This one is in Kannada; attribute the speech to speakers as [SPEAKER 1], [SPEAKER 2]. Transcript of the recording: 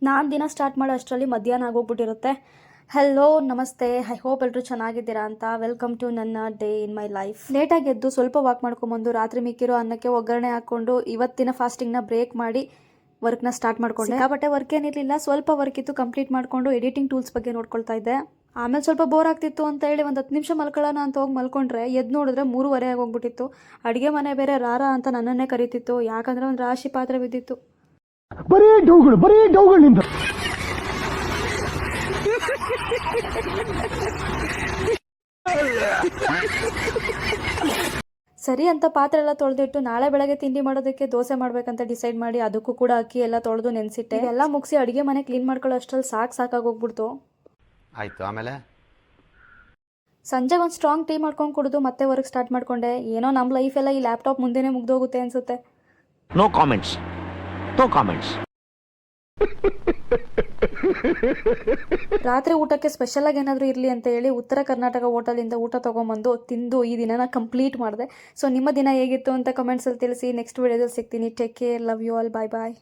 [SPEAKER 1] ನಾನು ದಿನ ಸ್ಟಾರ್ಟ್ ಮಾಡೋ ಅಷ್ಟರಲ್ಲಿ ಮಧ್ಯಾಹ್ನ ಆಗೋಗ್ಬಿಟ್ಟಿರುತ್ತೆ. ಹಲೋ ನಮಸ್ತೆ, ಐ ಹೋಪ್ ಎಲ್ಲರೂ ಚೆನ್ನಾಗಿದ್ದೀರಾ ಅಂತ. ವೆಲ್ಕಮ್ ಟು ನನ್ನ ಡೇ ಇನ್ ಮೈ ಲೈಫ್. ಲೇಟಾಗಿ ಎದ್ದು ಸ್ವಲ್ಪ ವಾಕ್ ಮಾಡ್ಕೊಂಬಂದು ರಾತ್ರಿ ಮಿಕ್ಕಿರೋ ಅನ್ನಕ್ಕೆ ಒಗ್ಗರಣೆ ಹಾಕ್ಕೊಂಡು ಇವತ್ತಿನ ಫಾಸ್ಟಿಂಗ್ನ ಬ್ರೇಕ್ ಮಾಡಿ ವರ್ಕ್ನ ಸ್ಟಾರ್ಟ್ ಮಾಡ್ಕೊಂಡೆ. ಸಿಕ್ಕಾಪಟ್ಟೆ ವರ್ಕ್ ಏನಿರಲಿಲ್ಲ, ಸ್ವಲ್ಪ ವರ್ಕ್ ಇತ್ತು, ಕಂಪ್ಲೀಟ್ ಮಾಡಿಕೊಂಡು ಎಡಿಟಿಂಗ್ ಟೂಲ್ಸ್ ಬಗ್ಗೆ ನೋಡ್ಕೊಳ್ತಾ ಇದ್ದೆ. ಆಮೇಲೆ ಸ್ವಲ್ಪ ಬೋರ್ ಆಗ್ತಿತ್ತು ಅಂತ ಹೇಳಿ ಒಂದು 10 ನಿಮಿಷ ಮಲ್ಕೊಳ್ಳೋಣ ಅಂತ ಹೋಗಿ ಮಲ್ಕೊಂಡ್ರೆ ಎದ್ದು ನೋಡಿದ್ರೆ 3:30 ಆಗೋಗ್ಬಿಟ್ಟಿತ್ತು. ಅಡುಗೆ ಮನೆ ಬೇರೆ ರಾರಾ ಅಂತ ನನ್ನನ್ನೇ ಕರೀತಿತ್ತು, ಯಾಕಂದರೆ ಒಂದು ರಾಶಿ ಪಾತ್ರೆ ಬಿದ್ದಿತ್ತು.
[SPEAKER 2] ಬರೀ ಡೌಗಳು ನಿಂದ.
[SPEAKER 1] ಸರಿ ಅಂತ ಪಾತ್ರೆ ಎಲ್ಲ ತೊಳೆದಿಟ್ಟು ನಾಳೆ ಬೆಳಗ್ಗೆ ತಿಂಡಿ ಮಾಡೋದಕ್ಕೆ ದೋಸೆ ಮಾಡ್ಬೇಕಂತ ಡಿಸೈಡ್ ಮಾಡಿ ಅದಕ್ಕೂ ಕೂಡ ಅಕ್ಕಿ ಎಲ್ಲ ತೊಳೆದು ನೆನೆಸಿಟ್ಟೆ. ಎಲ್ಲ ಮುಗಿಸಿ ಅಡುಗೆ ಮನೆ ಕ್ಲೀನ್ ಮಾಡ್ಕೊಳ್ಳೋ ಅಷ್ಟರಲ್ಲಿ ಸಾಕಾಗೋಗ್ಬಿಡ್ತು.
[SPEAKER 3] ಆಯಿತು. ಆಮೇಲೆ
[SPEAKER 1] ಸಂಜೆ ಒಂದು ಸ್ಟ್ರಾಂಗ್ ಟೀ ಮಾಡ್ಕೊಂಡು ಕುಡಿದು ಮತ್ತೆ ವರ್ಕ್ ಸ್ಟಾರ್ಟ್ ಮಾಡ್ಕೊಂಡೆ. ಏನೋ ನಮ್ಮ ಲೈಫ್ ಎಲ್ಲ ಈ ಲ್ಯಾಪ್ಟಾಪ್ ಮುಂದೆನೇ ಮುಗ್ದೋಗುತ್ತೆ ಅನ್ಸುತ್ತೆ.
[SPEAKER 3] No comments.
[SPEAKER 1] ರಾತ್ರಿ ಊಟಕ್ಕೆ ಸ್ಪೆಷಲಾಗಿ ಏನಾದರೂ ಇರಲಿ ಅಂತ ಹೇಳಿ ಉತ್ತರ ಕರ್ನಾಟಕ ಹೋಟೆಲಿಂದ ಊಟ ತೊಗೊಂಬಂದು ತಿಂದು ಈ ದಿನನ ಕಂಪ್ಲೀಟ್ ಮಾಡಿದೆ. ಸೊ ನಿಮ್ಮ ದಿನ ಹೇಗಿತ್ತು ಅಂತ ಕಮೆಂಟ್ಸಲ್ಲಿ ತಿಳಿಸಿ. ನೆಕ್ಸ್ಟ್ ವಿಡಿಯೋದಲ್ಲಿ ಸಿಗ್ತೀನಿ. Take care, love you all, bye bye.